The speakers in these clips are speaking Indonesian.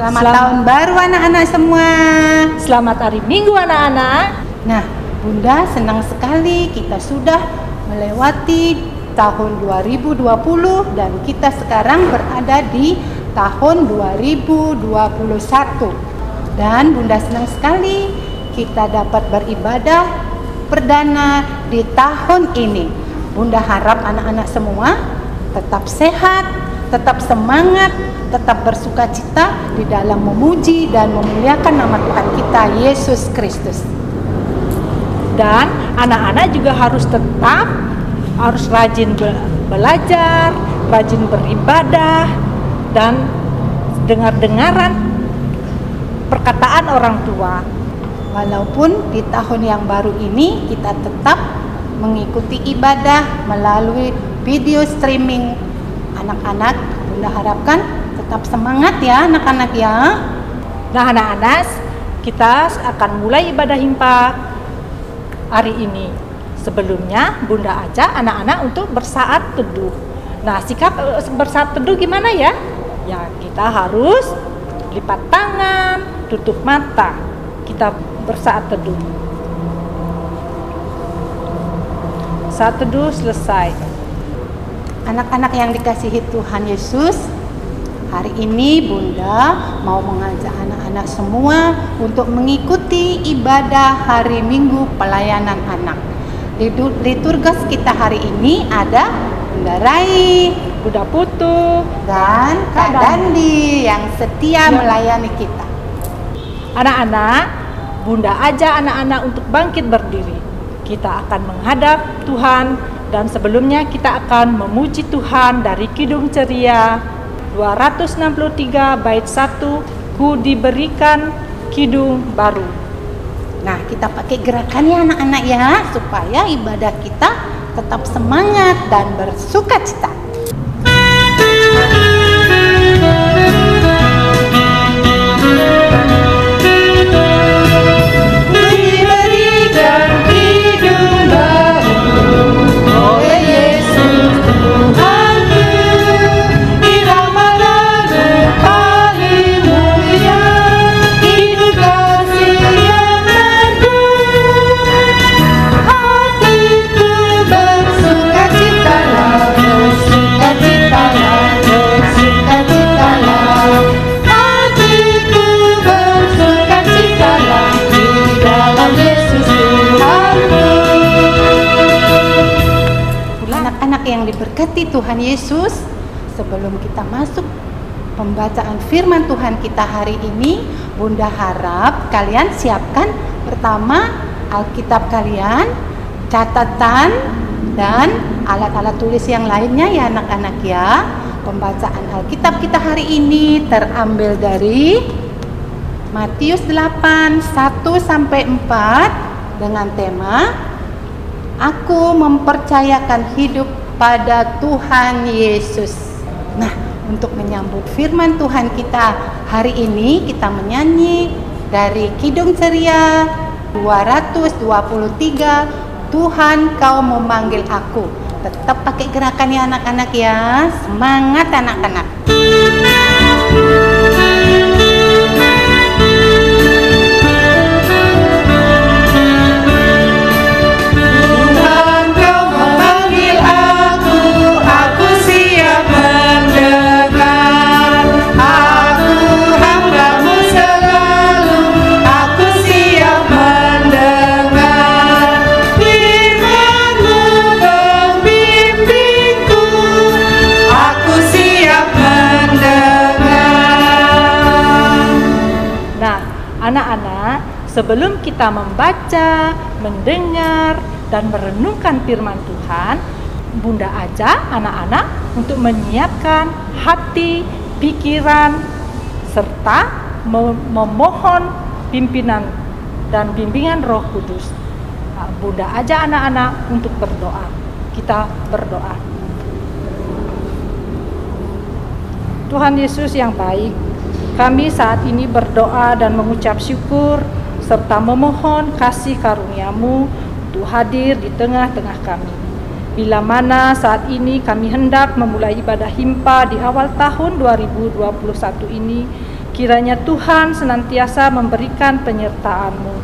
Selamat tahun baru anak-anak semua. Selamat hari Minggu anak-anak. Nah, Bunda senang sekali kita sudah melewati tahun 2020 dan kita sekarang berada di tahun 2021. Dan Bunda senang sekali kita dapat beribadah perdana di tahun ini. Bunda harap anak-anak semua tetap sehat, tetap semangat, tetap bersuka cita di dalam memuji dan memuliakan nama Tuhan kita Yesus Kristus. Dan anak-anak juga harus rajin belajar, rajin beribadah, dan dengar-dengaran perkataan orang tua. Walaupun di tahun yang baru ini kita tetap mengikuti ibadah melalui video streaming. Anak-anak, Bunda harapkan tetap semangat ya anak-anak ya. Nah anak-anak, kita akan mulai ibadah himpa hari ini. Sebelumnya Bunda ajak anak-anak untuk bersaat teduh. Nah sikap bersaat teduh gimana ya? Ya kita harus lipat tangan, tutup mata. Kita bersaat teduh. Saat teduh selesai. Anak-anak yang dikasihi Tuhan Yesus, hari ini Bunda mau mengajak anak-anak semua untuk mengikuti ibadah hari Minggu pelayanan anak. Liturgis kita hari ini ada Bunda Rai, Bunda Putu, dan Kak Dandi yang setia melayani kita. Anak-anak, Bunda ajak anak-anak untuk bangkit berdiri. Kita akan menghadap Tuhan dan sebelumnya kita akan memuji Tuhan dari Kidung Ceria 263 bait 1, Ku diberikan kidung baru. Nah, kita pakai gerakan ya anak-anak ya, supaya ibadah kita tetap semangat dan bersuka cita. Yang diberkati Tuhan Yesus, sebelum kita masuk pembacaan firman Tuhan kita hari ini, Bunda harap kalian siapkan pertama Alkitab kalian, catatan, dan alat-alat tulis yang lainnya ya anak-anak ya. Pembacaan Alkitab kita hari ini terambil dari Matius 8, 1-4 dengan tema Aku mempercayakan hidup pada Tuhan Yesus. Nah, untuk menyambut firman Tuhan kita hari ini, kita menyanyi dari Kidung Ceria 223, Tuhan kau memanggil aku. Tetap pakai gerakan ya anak-anak ya. Semangat anak-anak. Anak-anak, sebelum kita membaca, mendengar, dan merenungkan firman Tuhan, Bunda ajak anak-anak untuk menyiapkan hati, pikiran, serta memohon pimpinan dan bimbingan Roh Kudus. Bunda ajak anak-anak untuk berdoa. Kita berdoa. Tuhan Yesus yang baik, kami saat ini berdoa dan mengucap syukur serta memohon kasih karunia-Mu untuk hadir di tengah-tengah kami. Bila mana saat ini kami hendak memulai ibadah himpa di awal tahun 2021 ini, Kiranya Tuhan senantiasa memberikan penyertaan-Mu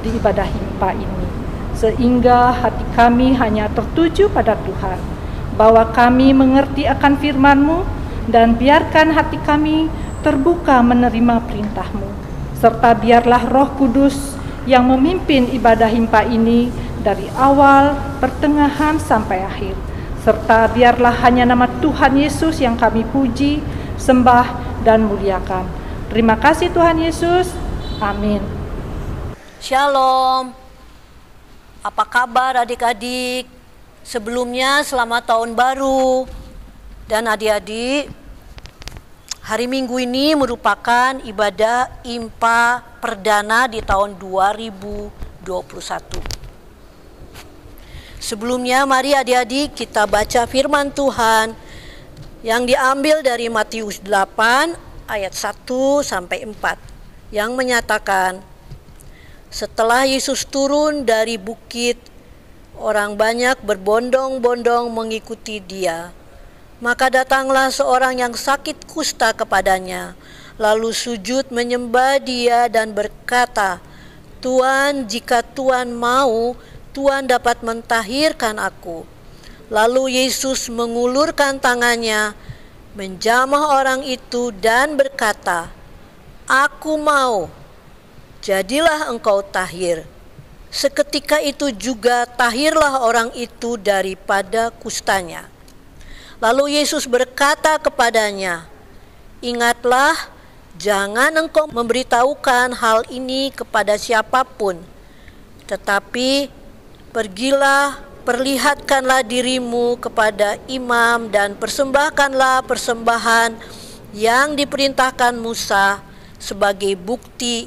di ibadah himpa ini, sehingga hati kami hanya tertuju pada Tuhan, bahwa kami mengerti akan firman-Mu, dan biarkan hati kami terbuka menerima perintah-Mu, serta biarlah Roh Kudus yang memimpin ibadah himpa ini dari awal, pertengahan, sampai akhir, serta biarlah hanya nama Tuhan Yesus yang kami puji, sembah, dan muliakan. Terima kasih Tuhan Yesus. Amin. Shalom. Apa kabar adik-adik? Sebelumnya selamat tahun baru. Dan adik-adik, hari Minggu ini merupakan ibadah himpa perdana di tahun 2021. Sebelumnya mari adik-adik kita baca firman Tuhan yang diambil dari Matius 8 ayat 1 sampai 4 yang menyatakan, setelah Yesus turun dari bukit, orang banyak berbondong-bondong mengikuti Dia. Maka datanglah seorang yang sakit kusta kepadanya, lalu sujud menyembah Dia dan berkata, Tuhan, jika Tuhan mau, Tuhan dapat mentahirkan aku. Lalu Yesus mengulurkan tangannya, menjamah orang itu dan berkata, Aku mau, jadilah engkau tahir. Seketika itu juga tahirlah orang itu daripada kustanya. Lalu Yesus berkata kepadanya, Ingatlah, jangan engkau memberitahukan hal ini kepada siapapun, tetapi pergilah, perlihatkanlah dirimu kepada imam dan persembahkanlah persembahan yang diperintahkan Musa sebagai bukti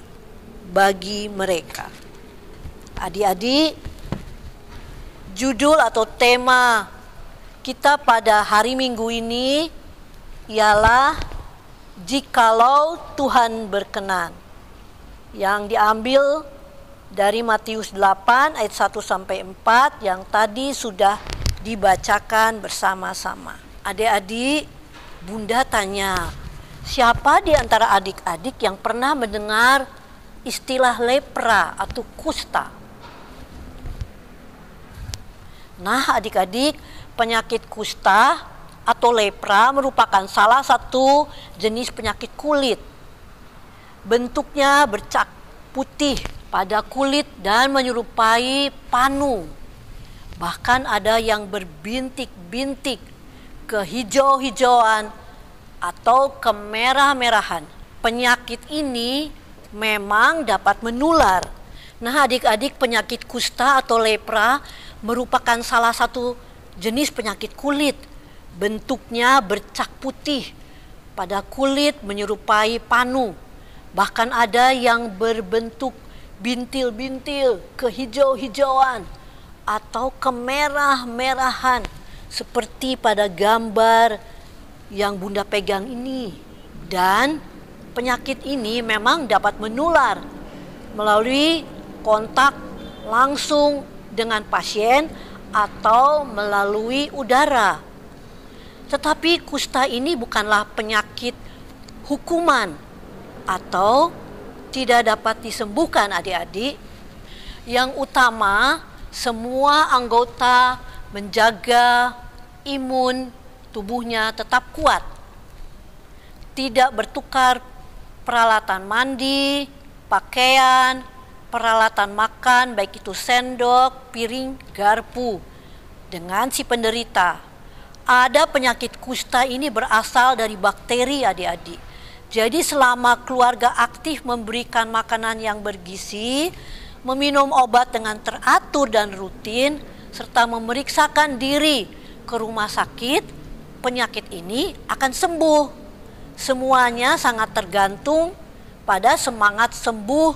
bagi mereka. Adik-adik, judul atau tema kita pada hari Minggu ini ialah Jikalau Tuhan berkenan, yang diambil dari Matius 8 ayat 1 sampai 4 yang tadi sudah dibacakan bersama-sama. Adik-adik, Bunda tanya, siapa di antara adik-adik yang pernah mendengar istilah lepra atau kusta? Nah, adik-adik, penyakit kusta atau lepra merupakan salah satu jenis penyakit kulit. Bentuknya bercak putih pada kulit dan menyerupai panu. Bahkan ada yang berbintik-bintik, kehijau-hijauan atau kemerah-merahan. Penyakit ini memang dapat menular. Nah, adik-adik, penyakit kusta atau lepra merupakan salah satu jenis penyakit kulit. Bentuknya bercak putih pada kulit menyerupai panu. Bahkan ada yang berbentuk bintil-bintil, kehijau-hijauan atau kemerah-merahan seperti pada gambar yang Bunda pegang ini. Dan penyakit ini memang dapat menular melalui kontak langsung dengan pasien atau melalui udara. Tetapi kusta ini bukanlah penyakit hukuman atau tidak dapat disembuhkan, adik-adik. Yang utama, semua anggota menjaga imun tubuhnya tetap kuat. Tidak bertukar peralatan mandi, pakaian, peralatan makan, baik itu sendok, piring, garpu, dengan si penderita. Ada penyakit kusta ini berasal dari bakteri, adik-adik. Jadi selama keluarga aktif memberikan makanan yang bergizi, meminum obat dengan teratur dan rutin, serta memeriksakan diri ke rumah sakit, penyakit ini akan sembuh. Semuanya sangat tergantung pada semangat sembuh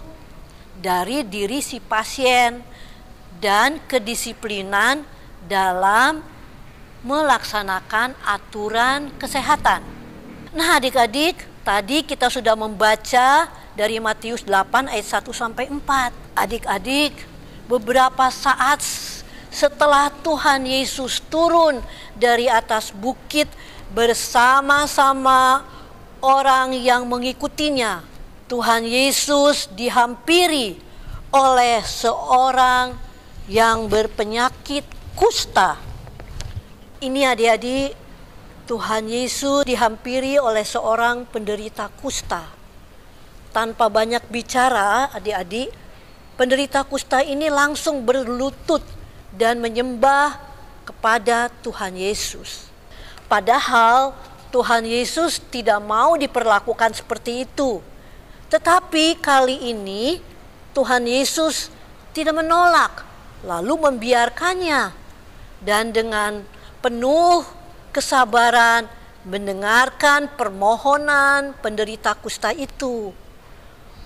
dari diri si pasien dan kedisiplinan dalam melaksanakan aturan kesehatan. Nah, adik-adik, tadi kita sudah membaca dari Matius 8 ayat 1 sampai 4. Adik-adik, beberapa saat setelah Tuhan Yesus turun dari atas bukit bersama-sama orang yang mengikutinya, Tuhan Yesus dihampiri oleh seorang yang berpenyakit kusta. Ini adik-adik, Tuhan Yesus dihampiri oleh seorang penderita kusta. Tanpa banyak bicara, adik-adik, penderita kusta ini langsung berlutut dan menyembah kepada Tuhan Yesus. Padahal Tuhan Yesus tidak mau diperlakukan seperti itu. Tetapi kali ini Tuhan Yesus tidak menolak, lalu membiarkannya. Dan dengan penuh kesabaran mendengarkan permohonan penderita kusta itu.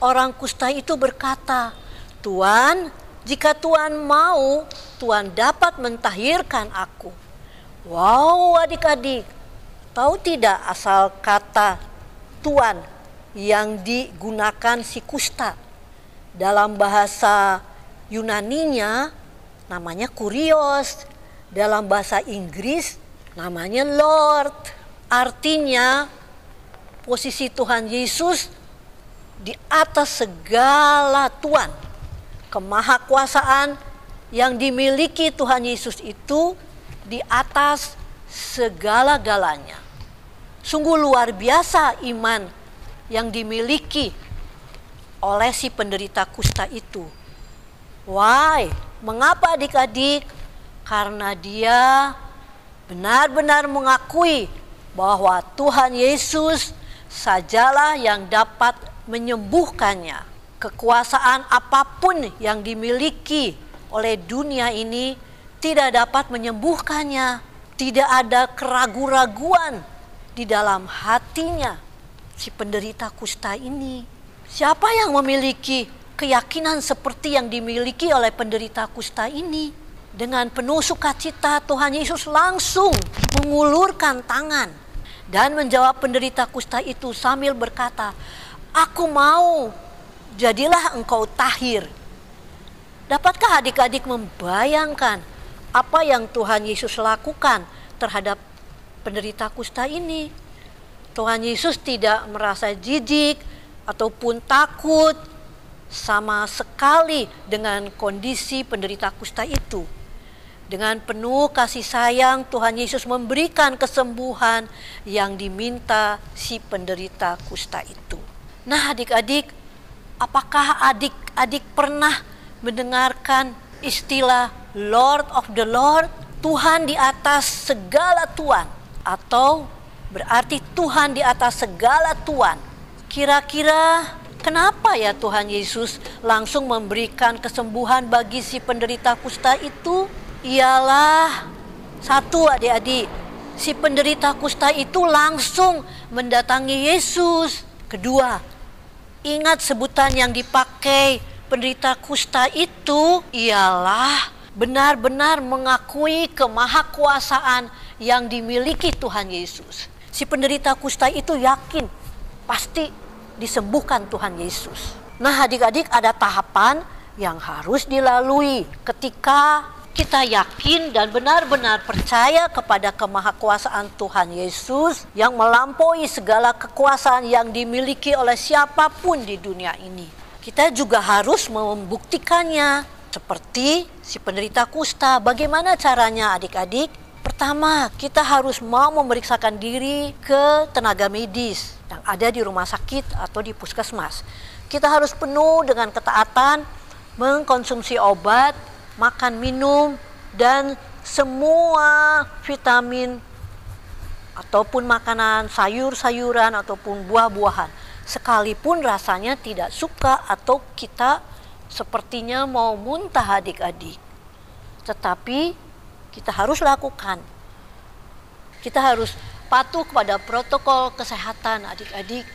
Orang kusta itu berkata, "Tuan, jika Tuan mau, Tuan dapat mentahirkan aku." Wow, adik-adik, tahu tidak asal kata Tuan yang digunakan si kusta? Dalam bahasa Yunaninya namanya kurios, dalam bahasa Inggris namanya Lord. Artinya posisi Tuhan Yesus di atas segala Tuan. Kemahakuasaan yang dimiliki Tuhan Yesus itu di atas segala-galanya. Sungguh luar biasa iman yang dimiliki oleh si penderita kusta itu. Why? Mengapa adik-adik? Karena dia benar-benar mengakui bahwa Tuhan Yesus sajalah yang dapat menyembuhkannya. Kekuasaan apapun yang dimiliki oleh dunia ini tidak dapat menyembuhkannya. Tidak ada keraguan-raguan di dalam hatinya si penderita kusta ini. Siapa yang memiliki keyakinan seperti yang dimiliki oleh penderita kusta ini? Dengan penuh sukacita Tuhan Yesus langsung mengulurkan tangan dan menjawab penderita kusta itu sambil berkata, "Aku mau, jadilah engkau tahir." Dapatkah adik-adik membayangkan apa yang Tuhan Yesus lakukan terhadap penderita kusta ini? Tuhan Yesus tidak merasa jijik ataupun takut sama sekali dengan kondisi penderita kusta itu. Dengan penuh kasih sayang Tuhan Yesus memberikan kesembuhan yang diminta si penderita kusta itu. Nah adik-adik, apakah adik-adik pernah mendengarkan istilah Lord of the Lord? Tuhan di atas segala Tuhan, atau berarti Tuhan di atas segala Tuhan. Kira-kira kenapa ya Tuhan Yesus langsung memberikan kesembuhan bagi si penderita kusta itu? Ialah satu adik-adik, si penderita kusta itu langsung mendatangi Yesus. Kedua, ingat sebutan yang dipakai penderita kusta itu ialah benar-benar mengakui kemahakuasaan yang dimiliki Tuhan Yesus. Si penderita kusta itu yakin pasti disembuhkan Tuhan Yesus. Nah adik-adik, ada tahapan yang harus dilalui ketika kita yakin dan benar-benar percaya kepada kemahakuasaan Tuhan Yesus yang melampaui segala kekuasaan yang dimiliki oleh siapapun di dunia ini. Kita juga harus membuktikannya seperti si penderita kusta. Bagaimana caranya adik-adik? Pertama, kita harus mau memeriksakan diri ke tenaga medis yang ada di rumah sakit atau di puskesmas. Kita harus penuh dengan ketaatan, mengkonsumsi obat, makan minum, dan semua vitamin ataupun makanan sayur-sayuran ataupun buah-buahan. Sekalipun rasanya tidak suka atau kita sepertinya mau muntah adik-adik. Tetapi kita harus lakukan. Kita harus patuh kepada protokol kesehatan adik-adik.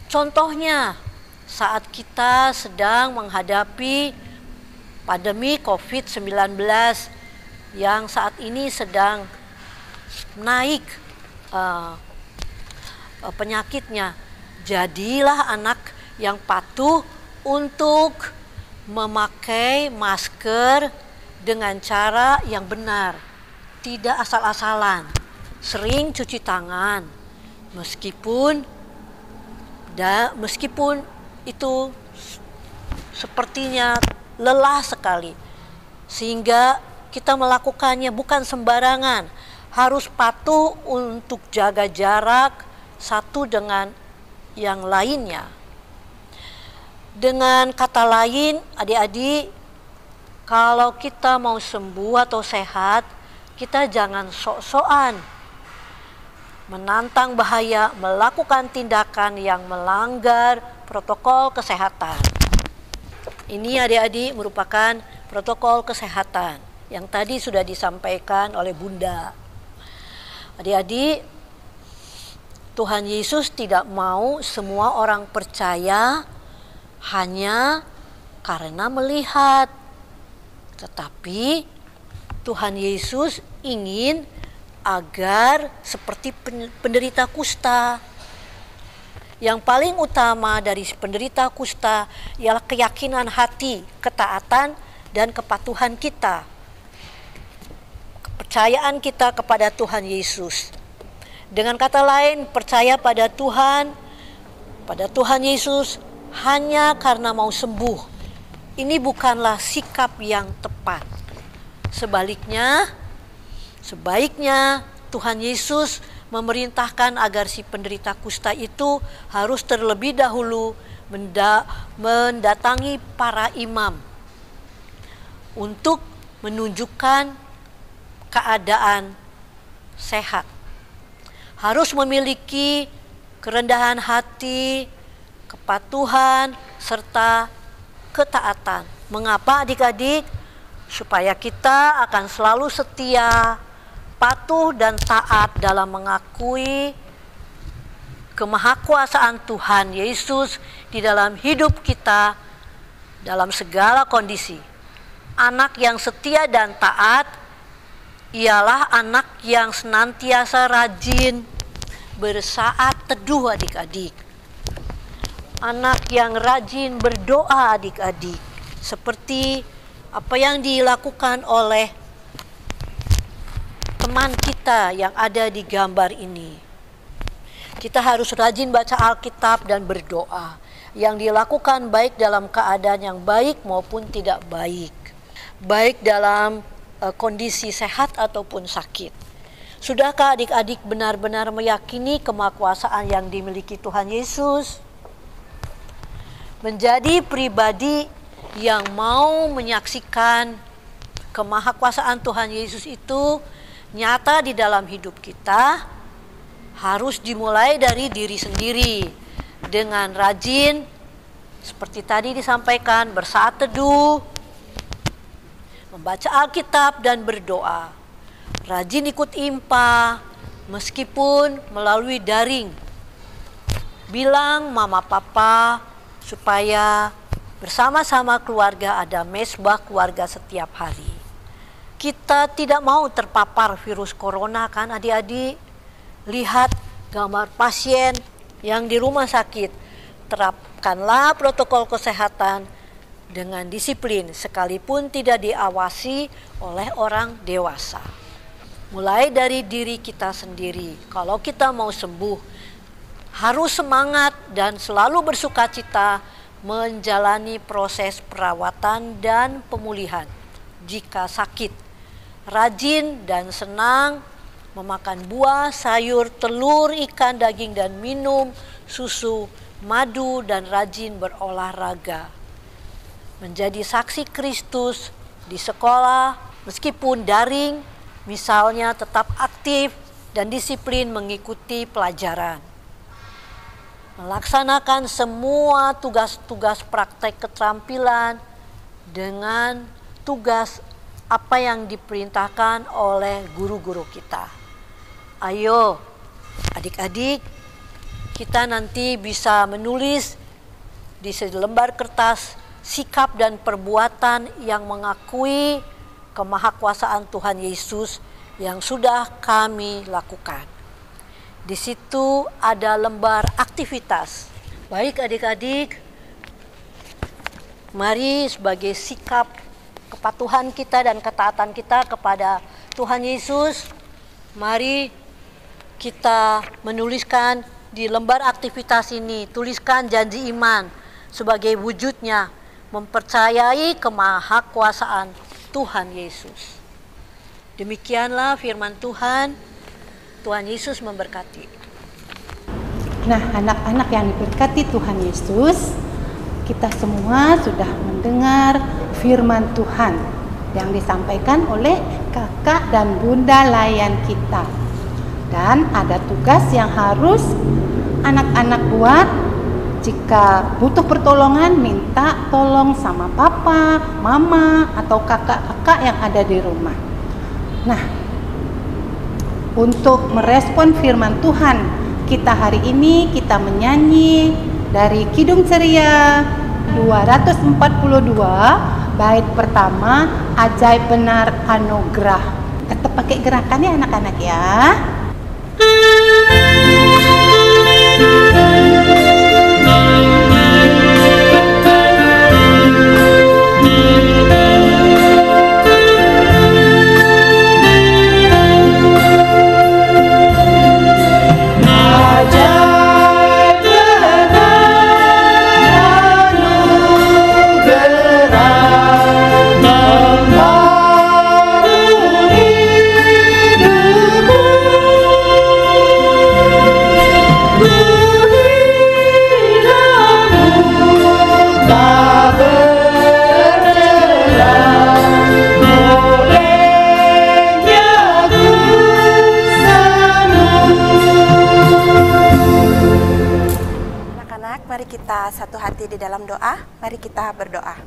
Contohnya saat kita sedang menghadapi pandemi COVID-19 yang saat ini sedang naik penyakitnya, jadilah anak yang patuh untuk memakai masker dengan cara yang benar, tidak asal-asalan, sering cuci tangan, Meskipun itu sepertinya lelah sekali, sehingga kita melakukannya bukan sembarangan, harus patuh untuk jaga jarak satu dengan yang lainnya. Dengan kata lain, adik-adik, kalau kita mau sembuh atau sehat, kita jangan sok-sokan menantang bahaya, melakukan tindakan yang melanggar protokol kesehatan. Ini adik-adik merupakan protokol kesehatan yang tadi sudah disampaikan oleh Bunda. Adik-adik, Tuhan Yesus tidak mau semua orang percaya hanya karena melihat, tetapi Tuhan Yesus ingin agar seperti penderita kusta. Yang paling utama dari penderita kusta ialah keyakinan hati, ketaatan, dan kepatuhan kita. Kepercayaan kita kepada Tuhan Yesus. Dengan kata lain, percaya pada Tuhan Yesus hanya karena mau sembuh. Ini bukanlah sikap yang tepat. Sebaiknya Tuhan Yesus memerintahkan agar si penderita kusta itu harus terlebih dahulu mendatangi para imam untuk menunjukkan keadaan sehat. Harus memiliki kerendahan hati, kepatuhan, serta ketaatan. Mengapa adik-adik? Supaya kita akan selalu setia, patuh dan taat dalam mengakui kemahakuasaan Tuhan Yesus di dalam hidup kita dalam segala kondisi. Anak yang setia dan taat ialah anak yang senantiasa rajin bersaat teduh adik-adik. Anak yang rajin berdoa adik-adik. Seperti apa yang dilakukan oleh teman kita yang ada di gambar ini. Kita harus rajin baca Alkitab dan berdoa. Yang dilakukan baik dalam keadaan yang baik maupun tidak baik. Baik dalam kondisi sehat ataupun sakit. Sudahkah adik-adik benar-benar meyakini kemahakuasaan yang dimiliki Tuhan Yesus? Menjadi pribadi yang mau menyaksikan kemahakuasaan Tuhan Yesus itu nyata di dalam hidup kita, harus dimulai dari diri sendiri dengan rajin seperti tadi disampaikan, bersaat teduh, membaca Alkitab dan berdoa, rajin ikut IMPA meskipun melalui daring, bilang mama papa supaya bersama-sama keluarga ada mesbah keluarga setiap hari. Kita tidak mau terpapar virus corona kan adik-adik. Lihat gambar pasien yang di rumah sakit. Terapkanlah protokol kesehatan dengan disiplin sekalipun tidak diawasi oleh orang dewasa. Mulai dari diri kita sendiri. Kalau kita mau sembuh, harus semangat dan selalu bersukacita menjalani proses perawatan dan pemulihan. Jika sakit, rajin dan senang memakan buah, sayur, telur, ikan, daging, dan minum susu, madu, dan rajin berolahraga. Menjadi saksi Kristus di sekolah, meskipun daring, misalnya tetap aktif dan disiplin mengikuti pelajaran. Melaksanakan semua tugas-tugas praktek keterampilan dengan tugas apa yang diperintahkan oleh guru-guru kita. Ayo adik-adik, kita nanti bisa menulis di selembar kertas sikap dan perbuatan yang mengakui kemahakuasaan Tuhan Yesus yang sudah kami lakukan. Di situ ada lembar aktivitas. Baik adik-adik, mari sebagai sikap kepatuhan kita dan ketaatan kita kepada Tuhan Yesus, mari kita menuliskan di lembar aktivitas ini, tuliskan janji iman sebagai wujudnya mempercayai kemahakuasaan Tuhan Yesus. Demikianlah firman Tuhan. Tuhan Yesus memberkati. Nah, anak-anak yang diberkati Tuhan Yesus, kita semua sudah mendengar firman Tuhan yang disampaikan oleh kakak dan bunda layan kita. Dan ada tugas yang harus anak-anak buat. Jika butuh pertolongan, minta tolong sama papa, mama, atau kakak-kakak yang ada di rumah. Nah, untuk merespon firman Tuhan kita hari ini, kita menyanyi dari Kidung Ceria 242, bait pertama, Ajaib Benar Anugerah. Tetap pakai gerakannya anak-anak ya. Mari kita satu hati di dalam doa. Mari kita berdoa.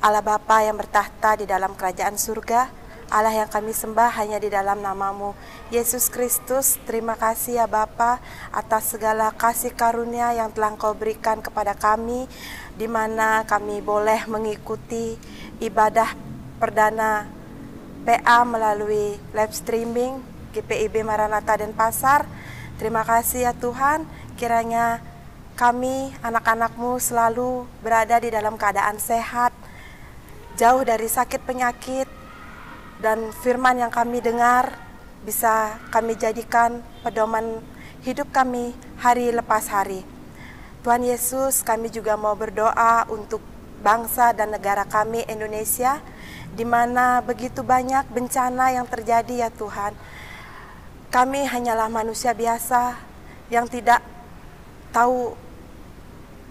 Allah Bapa yang bertahta di dalam kerajaan surga, Allah yang kami sembah hanya di dalam nama-Mu, Yesus Kristus. Terima kasih ya Bapa atas segala kasih karunia yang telah Engkau berikan kepada kami, di mana kami boleh mengikuti ibadah perdana PA melalui live streaming GPIB Maranatha Denpasar. Terima kasih ya Tuhan, kiranya kami, anak-anak-Mu selalu berada di dalam keadaan sehat, jauh dari sakit penyakit, dan firman yang kami dengar bisa kami jadikan pedoman hidup kami hari lepas hari. Tuhan Yesus, kami juga mau berdoa untuk bangsa dan negara kami Indonesia, di mana begitu banyak bencana yang terjadi ya Tuhan. Kami hanyalah manusia biasa yang tidak tahu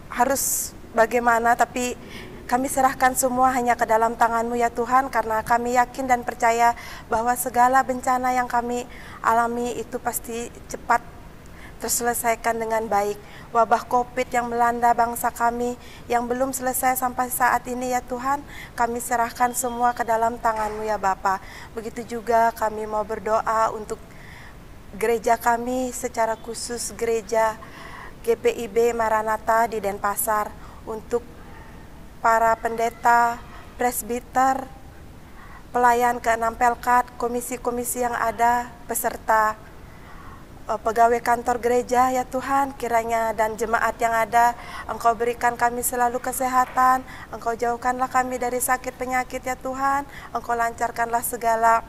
harus bagaimana, tapi kami serahkan semua hanya ke dalam tangan-Mu ya Tuhan, karena kami yakin dan percaya bahwa segala bencana yang kami alami itu pasti cepat terselesaikan dengan baik. Wabah COVID yang melanda bangsa kami yang belum selesai sampai saat ini ya Tuhan, kami serahkan semua ke dalam tangan-Mu ya Bapa. Begitu juga kami mau berdoa untuk gereja kami, secara khusus gereja GPIB Maranatha di Denpasar, untuk para pendeta, presbiter, pelayan ke-6 Pelkat, komisi-komisi yang ada, beserta pegawai kantor gereja ya Tuhan, kiranya dan jemaat yang ada, Engkau berikan kami selalu kesehatan, Engkau jauhkanlah kami dari sakit penyakit ya Tuhan, Engkau lancarkanlah segala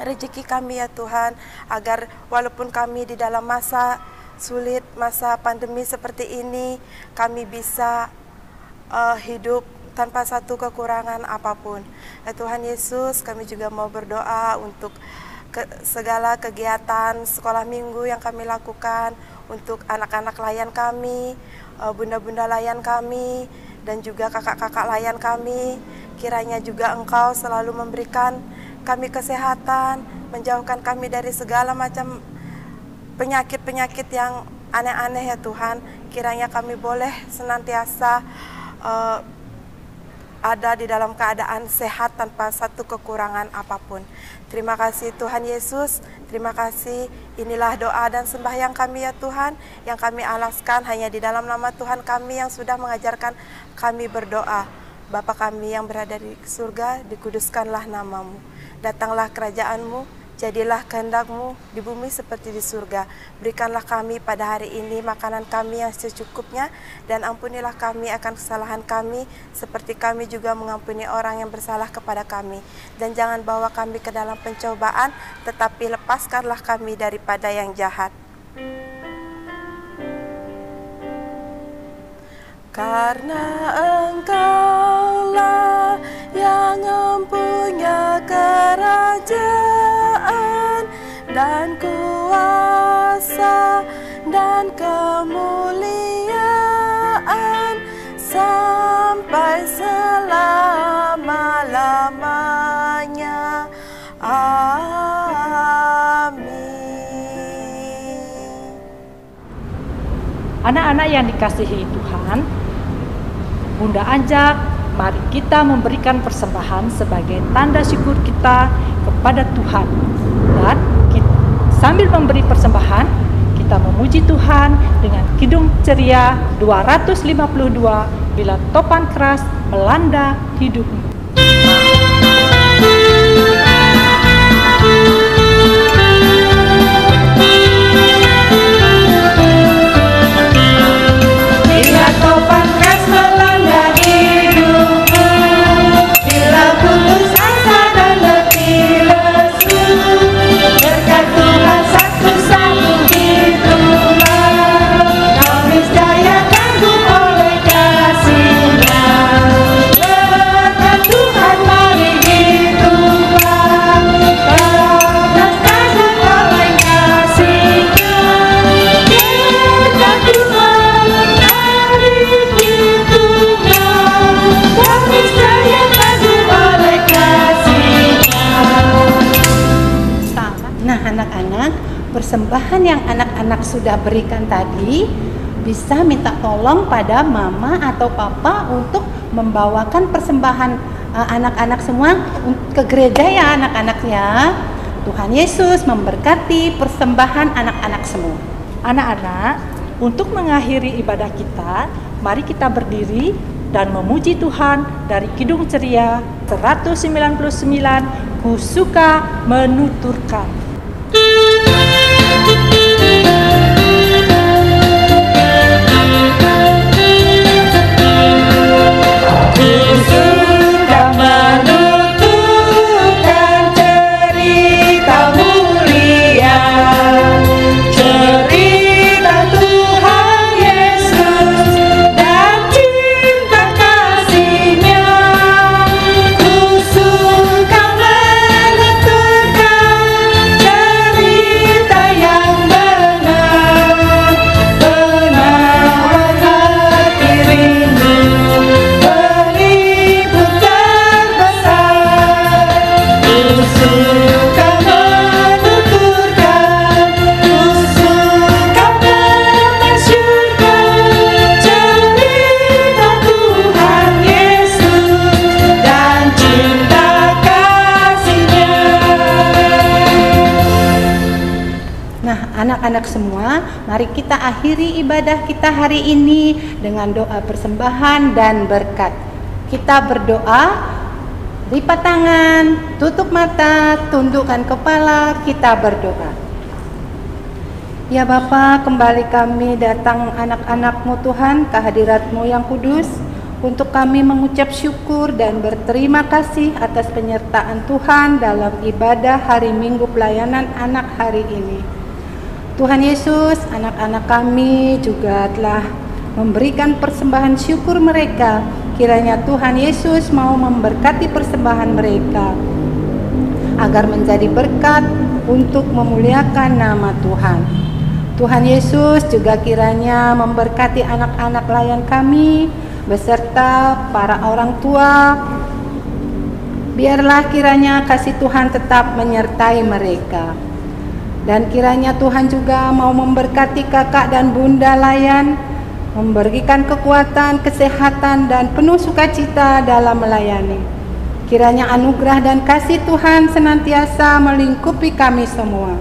rezeki kami ya Tuhan, agar walaupun kami di dalam masa sulit, masa pandemi seperti ini, kami bisa hidup tanpa satu kekurangan apapun. Ya Tuhan Yesus, kami juga mau berdoa untuk segala kegiatan sekolah minggu yang kami lakukan, untuk anak-anak layan kami, bunda-bunda layan kami, dan juga kakak-kakak layan kami. Kiranya juga Engkau selalu memberikan kami kesehatan, menjauhkan kami dari segala macam penyakit-penyakit yang aneh-aneh ya Tuhan. Kiranya kami boleh senantiasa ada di dalam keadaan sehat tanpa satu kekurangan apapun. Terima kasih Tuhan Yesus, terima kasih. Inilah doa dan sembahyang kami ya Tuhan, yang kami alaskan hanya di dalam nama Tuhan kami yang sudah mengajarkan kami berdoa. Bapa kami yang berada di surga, dikuduskanlah nama-Mu. Datanglah kerajaan-Mu, Jadilah kehendak-Mu di bumi seperti di surga. Berikanlah kami pada hari ini makanan kami yang secukupnya, dan ampunilah kami akan kesalahan kami, seperti kami juga mengampuni orang yang bersalah kepada kami. Dan jangan bawa kami ke dalam pencobaan, tetapi lepaskanlah kami daripada yang jahat. Karena Engkaulah yang mempunyai kerajaan dan kuasa dan kemuliaan sampai selama-lamanya. Amin. Anak-anak yang dikasihi Tuhan, Bunda ajak, mari kita memberikan persembahan sebagai tanda syukur kita kepada Tuhan. Dan sambil memberi persembahan, kita memuji Tuhan dengan kidung ceria 252, bila topan keras melanda hidupmu. Bila topan keras melanda hidupmu, bila putus asa dan letih lesu, berkat Tuhan satu-satu hiduplah, kau niscaya kagum oleh kasih-Nya. Berkat Tuhan mari hiduplah, kau kagum oleh kasih-Nya. Berkat Tuhan mari hiduplah, kau niscaya kagum oleh kasih-Nya. Nah, anak-anak, persembahan yang anak-anak sudah berikan tadi bisa minta tolong pada mama atau papa untuk membawakan persembahan anak-anak semua ke gereja ya anak-anak ya. Tuhan Yesus memberkati persembahan anak-anak semua. Anak-anak, untuk mengakhiri ibadah kita, mari kita berdiri dan memuji Tuhan dari Kidung Ceria 199, Ku Suka Menuturkan. Anak-anak semua, mari kita akhiri ibadah kita hari ini dengan doa persembahan dan berkat. Kita berdoa, lipat tangan, tutup mata, tundukkan kepala, kita berdoa. Ya Bapa, kembali kami datang anak-anak-Mu Tuhan, ke hadirat-Mu yang kudus, untuk kami mengucap syukur dan berterima kasih atas penyertaan Tuhan dalam ibadah hari Minggu pelayanan anak hari ini. Tuhan Yesus, anak-anak kami juga telah memberikan persembahan syukur mereka. Kiranya Tuhan Yesus mau memberkati persembahan mereka agar menjadi berkat untuk memuliakan nama Tuhan. Tuhan Yesus juga kiranya memberkati anak-anak layan kami beserta para orang tua. Biarlah kiranya kasih Tuhan tetap menyertai mereka. Dan kiranya Tuhan juga mau memberkati kakak dan bunda layan, memberikan kekuatan, kesehatan, dan penuh sukacita dalam melayani. Kiranya anugerah dan kasih Tuhan senantiasa melingkupi kami semua.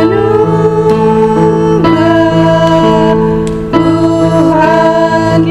Anugerah Tuhan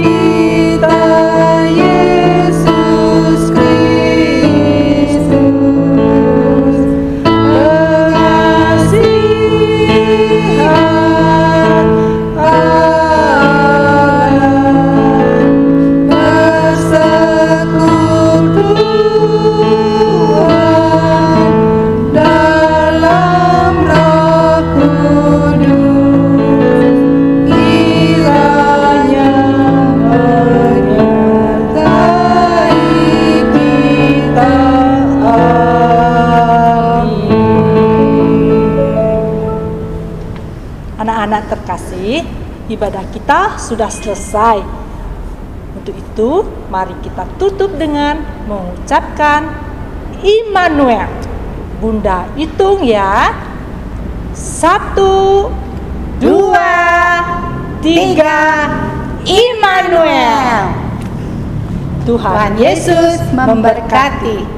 terkasih, ibadah kita sudah selesai. Untuk itu, mari kita tutup dengan mengucapkan Immanuel. Bunda hitung ya. 1, 2, 3, Immanuel. Tuhan Yesus memberkati.